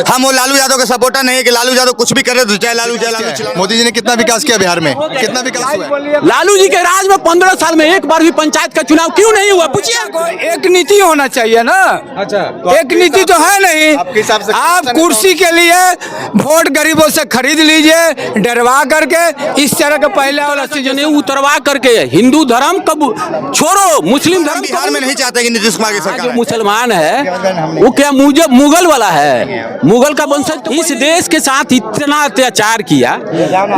हम वो लालू यादव के सपोर्टर नहीं है कि लालू यादव कुछ भी करे तो चाहे लालू चाहे। मोदी जी ने कितना विकास किया बिहार में, कितना विकास हुआ? लालू जी के राज में 15 साल में एक बार भी पंचायत का चुनाव क्यों नहीं हुआ? पूछिए। एक नीति होना चाहिए ना। अच्छा, एक नीति तो है नहीं। आप कुर्सी के लिए वोट गरीबों से खरीद लीजिए डरवा करके, इस तरह के पहले वाला सीजन उतरवा करके हिंदू धर्म कब छोड़ो, मुस्लिम धर्म बिहार में नहीं चाहते कि नीतीश कुमार की सरकार जो मुसलमान है वो क्या मुगल वाला है, मुगल का वंशज। इस देश के साथ इतना अत्याचार किया,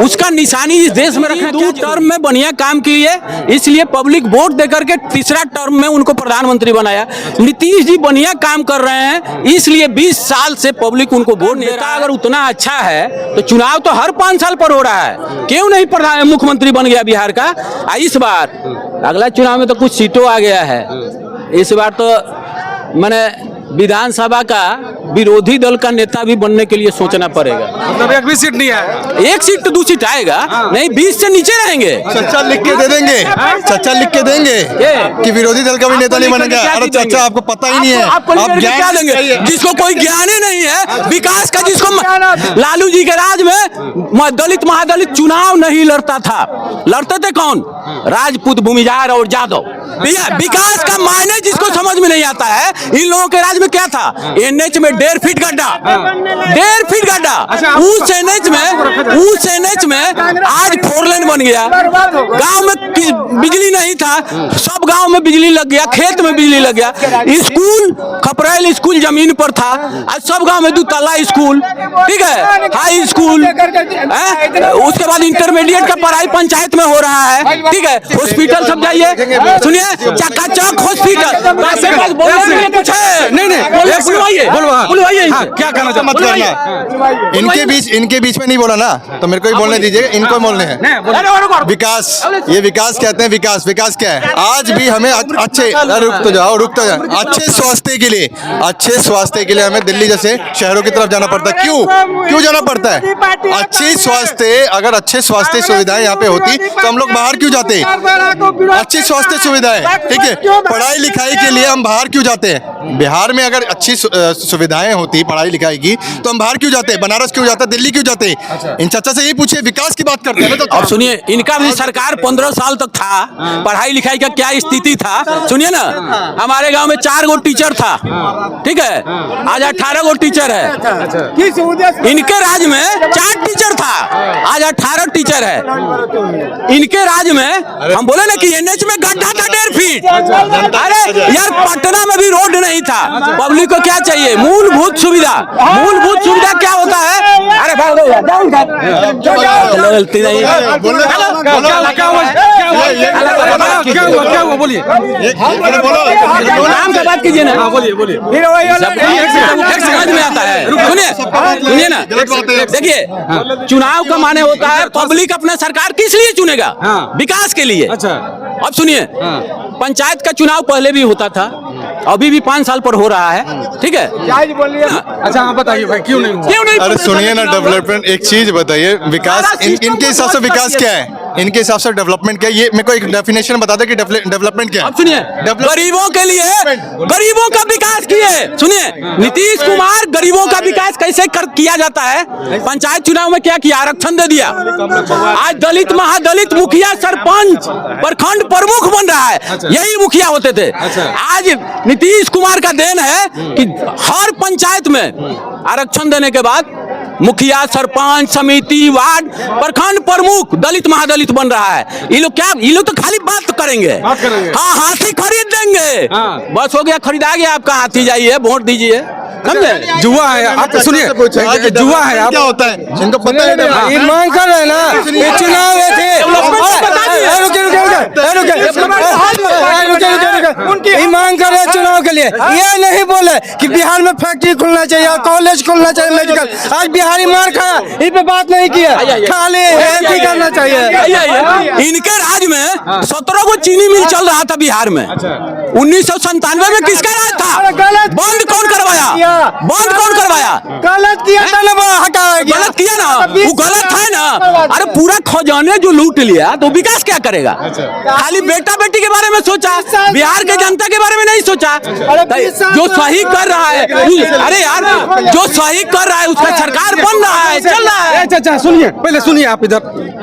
उसका निशानी इस देश में रखना। 2 टर्म में बढ़िया काम किए, इसलिए पब्लिक वोट देकर के तीसरा टर्म में उनको प्रधानमंत्री बनाया। नीतीश जी बढ़िया काम कर रहे हैं, इसलिए 20 साल से पब्लिक उनको वोट दे रहा है। अगर उतना अच्छा है तो चुनाव तो हर 5 साल पर हो रहा है, क्यों नहीं मुख्यमंत्री बन गया बिहार का? इस बार अगला चुनाव में तो कुछ सीटों आ गया है, इस बार तो मैंने विधानसभा का विरोधी दल का नेता भी बनने के लिए सोचना पड़ेगा। मतलब एक भी सीट नहीं है? एक सीट तो 2 सीट आएगा, नहीं 20 से नीचे रहेंगे। चर्चा लिख के दे देंगे, चर्चा लिख के देंगे कि विरोधी दल का भी नेता नहीं बनेगा। अरे चाचा आपको पता ही नहीं है, आप क्या देंगे जिसको कोई ज्ञान ही नहीं है विकास का? जिसको लालू जी के राज में दलित महादलित चुनाव नहीं लड़ता था, लड़ते थे कौन? राजपूत, भूमिहार और यादव। विकास का मायने जिसको समझ में नहीं आता है, इन लोगों के राज में क्या था? एनएच में 1.5 फीट गड्ढा, 1.5 फीट गड्ढा। उस एनएच में आज 4 लेन बन गया। गांव में बिजली नहीं था, सब गांव में बिजली लग गया, खेत में बिजली लग गया। स्कूल खपरेल स्कूल जमीन पर था, आज सब गांव में 2 तल्ला स्कूल, ठीक है, हाई स्कूल। उसके बाद इंटरमीडिएट का पढ़ाई पंचायत में हो रहा है, ठीक है। हॉस्पिटल सब जाइए, सुनिए, चकाचक हॉस्पिटल। कुछ है नहीं, बुलवाइए। क्या कहना चाहते? मत करना, इनके बीच में नहीं बोला ना, तो मेरे को ही बोलने दीजिए, इनको बोलने हैं। विकास, ये विकास कहते हैं। विकास क्या है? आज भी हमें अच्छे, रुक तो जाओ, अच्छे स्वास्थ्य के लिए हमें दिल्ली जैसे शहरों की तरफ जाना पड़ता है। क्यों जाना पड़ता है? अगर अच्छे स्वास्थ्य सुविधाएं यहाँ पे होती तो हम लोग बाहर क्यों जाते? अच्छी स्वास्थ्य सुविधाएं, ठीक है, पढ़ाई लिखाई के लिए हम बाहर क्यों जाते हैं? बिहार में अगर अच्छी सुविधाएं होती पढ़ाई लिखाई की तो हम बाहर क्यों जाते? बनारस क्यों जाते? दिल्ली क्यों जाते? इन चाचा से यही पूछिए, विकास की बात करते हैं ना। अब सुनिए, इनका भी सरकार 15 साल तक था, पढ़ाई लिखाई का क्या स्थिति था सुनिए ना। हमारे गांव में 4 गो टीचर था, ठीक है, आज 18 गो टीचर है। इनके राज में 4 टीचर था, आज 18 टीचर है। इनके राज में हम बोले ना कि एनएच में गड्ढा था 1.5 फीट। अरे यार, पटना में भी रोड नहीं था। पब्लिक को क्या चाहिए? मूलभूत सुविधा क्या होता है? अरे गलती नहीं, क्या हुआ बोलिए, नाम का बात कीजिए ना। बोलिए। समझ में आता है। सुनिए ना, देखिए, चुनाव का माने होता है पब्लिक अपना सरकार किस लिए चुनेगा? विकास के लिए। अच्छा, अब सुनिए, पंचायत का चुनाव पहले भी होता था, अभी भी 5 साल पर हो रहा है, ठीक है। अच्छा आप बताइए भाई, क्यों नहीं? अरे सुनिए ना, डेवलपमेंट एक चीज बताइए, विकास इनके हिसाब से विकास क्या है? इनके हिसाब से डेवलपमेंट क्या है? ये मेरे को एक डेफिनेशन बता दे कि डेवलपमेंट क्या है। अब सुनिए, गरीबों के लिए गरीबों का विकास किए। सुनिए, नीतीश कुमार गरीबों का विकास कैसे किया जाता है? पंचायत चुनाव में क्या किया? आरक्षण दे दिया। आज दलित महादलित मुखिया सरपंच प्रखंड प्रमुख बन रहा है, यही मुखिया होते थे। आज नीतीश कुमार का देन है कि हर पंचायत में आरक्षण देने के बाद मुखिया, सरपंच, समिति, वार्ड, प्रखंड प्रमुख दलित महादलित बन रहा है। ये लोग तो खाली बात करेंगे। हाँ, हाथी खरीद देंगे, बस हो गया, खरीदा गया आपका हाथी, जाइए वोट दीजिए। समझे? जुआ है। आप सुनिए, जुआ है। क्या होता है इनको पता है? मांग कर रहे ना, ये चुनाव मांग कर रहे चुनाव के लिए। ये नहीं बोले कि बिहार में फैक्ट्री खुलना चाहिए, कॉलेज खुलना चाहिए, मेडिकल। आज बिहारी मार खाया, इस पे बात नहीं किया, खाली एमपी करना चाहिए। इनके राज में 17 गो चीनी मिल चल रहा था बिहार में, 1997 में किसका राज था? बंद कौन करवाया? बंद कौन करवाया? गलत किया था ना, वो हटाया गया। गलत किया ना, वो गलत है ना। अरे पूरा खजाने जो लूट लिया तो विकास क्या करेगा? खाली बेटा बेटी के बारे में सोचा, बिहार के जनता के बारे में नहीं सोचा। जो सही कर रहा है, अरे यार जो सही कर रहा है उसका सरकार बन रहा है, चल रहा है। अच्छा सुनिए, पहले सुनिए, आप इधर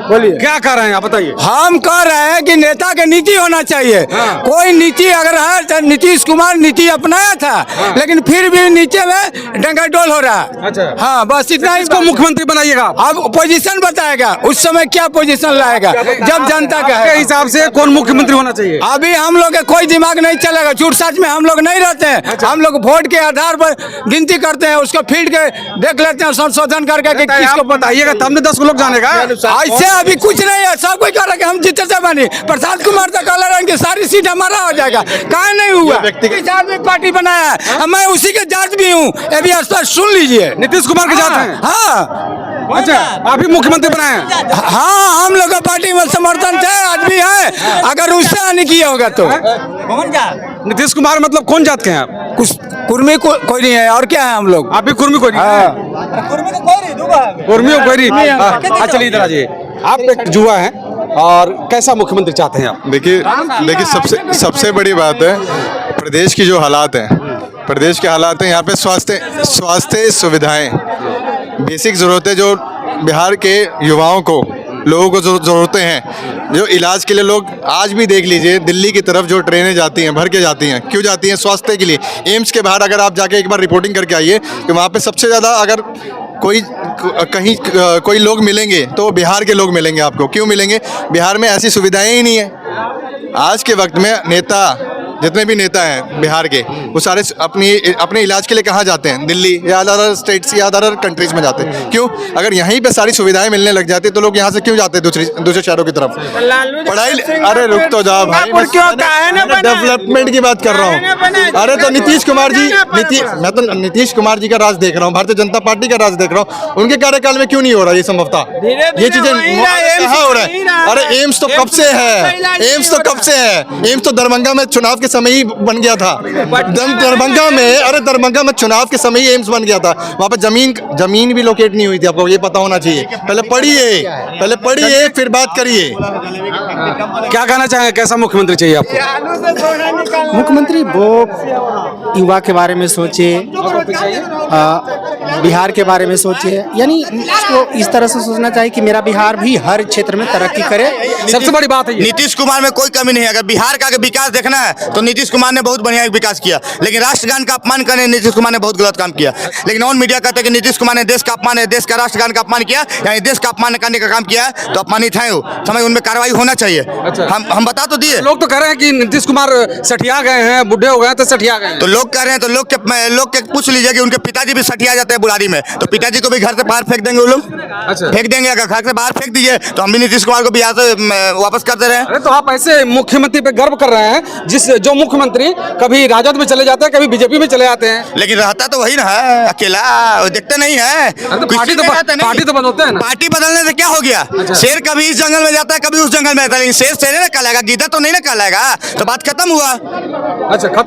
बोलिए क्या कह रहे हैं, आप बताइए। हम कह रहे हैं कि नेता के नीति होना चाहिए। कोई नीति अगर है तो नीतीश कुमार नीति अपनाया था, लेकिन फिर भी नीचे में डंगाडोल हो रहा है। अच्छा। हाँ, बस इतना ही। इसको मुख्यमंत्री बनाइएगा। अब पोजीशन बताएगा उस समय क्या पोजीशन लाएगा जब जनता का आपके है। हिसाब से कौन मुख्यमंत्री होना चाहिए? अभी हम लोग का कोई दिमाग नहीं चलेगा, झूठ सच में हम लोग नहीं रहते हैं। हम लोग वोट के आधार पर गिनती करते हैं, उसको फील्ड के देख लेते हैं, संशोधन करके कि आप किसको बताइएगा तब न 10 लोग जानेगा। ऐसे अभी कुछ नहीं है। सब कोई कह रहा है कि हम जीते से बनी। प्रसाद कुमार तक कह रहे हैं कि सारी सीट हमारा हो जाएगा। कहाँ नहीं हुआ? किस आदमी पार्टी बनाया है? मैं उसी के जात भी हूँ, ये भी स्पष्ट सुन लीजिए। नीतीश कुमार के जात हैं? हाँ, अच्छा, आप ही मुख्यमंत्री बनाए हैं? हाँ, हम लोग का पार्टी में समर्थन थे, आज भी है। अगर उससे आने किया होगा तो नीतीश कुमार मतलब कौन जात के हैं आप? कुछ कुर्मी कोई नहीं है, और क्या है हम लोग? आप भी कुर्मी कोई नहीं? कुर्मी कोई नहीं। चलिए इधर आ जाइए। आप एक युवा हैं और कैसा मुख्यमंत्री चाहते हैं आप? देखिए सबसे बड़ी बात है प्रदेश की जो हालात हैं, प्रदेश के हालात हैं यहाँ पे स्वास्थ्य सुविधाएं, बेसिक ज़रूरतें जो बिहार के युवाओं को, लोगों को ज़रूरतें हैं, जो इलाज के लिए लोग आज भी देख लीजिए दिल्ली की तरफ जो ट्रेनें जाती हैं, भर के जाती हैं, क्यों जाती हैं? स्वास्थ्य के लिए। एम्स के बाहर अगर आप जाके एक बार रिपोर्टिंग करके आइए कि वहाँ पे सबसे ज़्यादा अगर कोई लोग मिलेंगे तो बिहार के लोग मिलेंगे आपको। क्यों मिलेंगे? बिहार में ऐसी सुविधाएं ही नहीं है। आज के वक्त में नेता, जितने भी नेता हैं बिहार के, वो सारे अपने इलाज के लिए कहाँ जाते हैं? दिल्ली या अदर स्टेट्स या अदर कंट्रीज में जाते हैं। क्यों? अगर यहीं पे सारी सुविधाएं मिलने लग जाती तो लोग यहाँ से क्यों जाते दूसरे शहरों की तरफ? पढ़ाई। अरे रुक तो जाओ भाई, मैं डेवलपमेंट की बात कर रहा हूँ। अरे तो नीतीश कुमार जी, मैं तो नीतीश कुमार जी का राज देख रहा हूँ, भारतीय जनता पार्टी का राज देख रहा हूँ। उनके कार्यकाल में क्यों नहीं हो रहा ये संभवतः? ये चीजें कहाँ हो रहा है? अरे एम्स तो कब से है? एम्स तो कब से है? एम्स तो दरभंगा में चुनाव के समय ही बन गया था। दरभंगा में चुनाव के समय ही एम्स बन गया था। वहाँ पे जमीन भी लोकेट नहीं हुई थी। आपको ये पता होना चाहिए। पहले पढ़िए फिर बात करिए। क्या कहना चाहेंगे, कैसा मुख्यमंत्री चाहिए आपको? मुख्यमंत्री वो युवा के बारे में सोचे, बिहार के बारे में सोचे, यानी इसको इस तरह से सोचना चाहिए कि मेरा बिहार भी हर क्षेत्र में तरक्की करे। सबसे बड़ी बात है ये। नीतीश कुमार में कोई कमी नहीं है। अगर बिहार का विकास देखना है तो नीतीश कुमार ने बहुत बढ़िया विकास किया, लेकिन राष्ट्रगान का अपमान करने नीतीश कुमार ने बहुत गलत काम किया। लेकिन ऑन मीडिया कहते हैं कि नीतीश कुमार ने देश का अपमान है, देश का राष्ट्रगान का अपमान किया, यानी देश का अपमान करने का काम किया है, तो अपमानित है वो। समझ, उनमें कार्रवाई होना चाहिए। अच्छा। हम बता तो दिए। लोग तो कह रहे हैं कि नीतीश कुमार सठिया गए हैं, बुढ़े हो गए हैं, तो सठिया गए हैं। तो लोग कह रहे हैं, तो लोग के पूछ लीजिए कि उनके पिताजी भी सठिया जाते हैं बुढ़ारी में, तो पिताजी को भी घर से बाहर फेंक देंगे वो लोग। अच्छा। फेंक देंगे। अगर घर से बाहर फेंक दीजिए तो हम भी नीतीश कुमार को बिहार से वापस कर दे रहे हैं। अरे तो आप ऐसे मुख्यमंत्री पे गर्व कर रहे हैं जो मुख्यमंत्री कभी राजद में चले जाते हैं, कभी बीजेपी में चले जाते हैं, लेकिन रहता तो वही ना है, अकेला। देखते नहीं है। पार्टी तो बदलते हैं ना। पार्टी बदलने से क्या हो गया? शेर कभी इस जंगल में जाता है, कभी उस जंगल में जाता है, लेकिन शेर शेर ना कहलाएगा, गीदड़ तो नहीं ना कहलाएगा। तो बात खत्म हुआ। अच्छा, खत्म।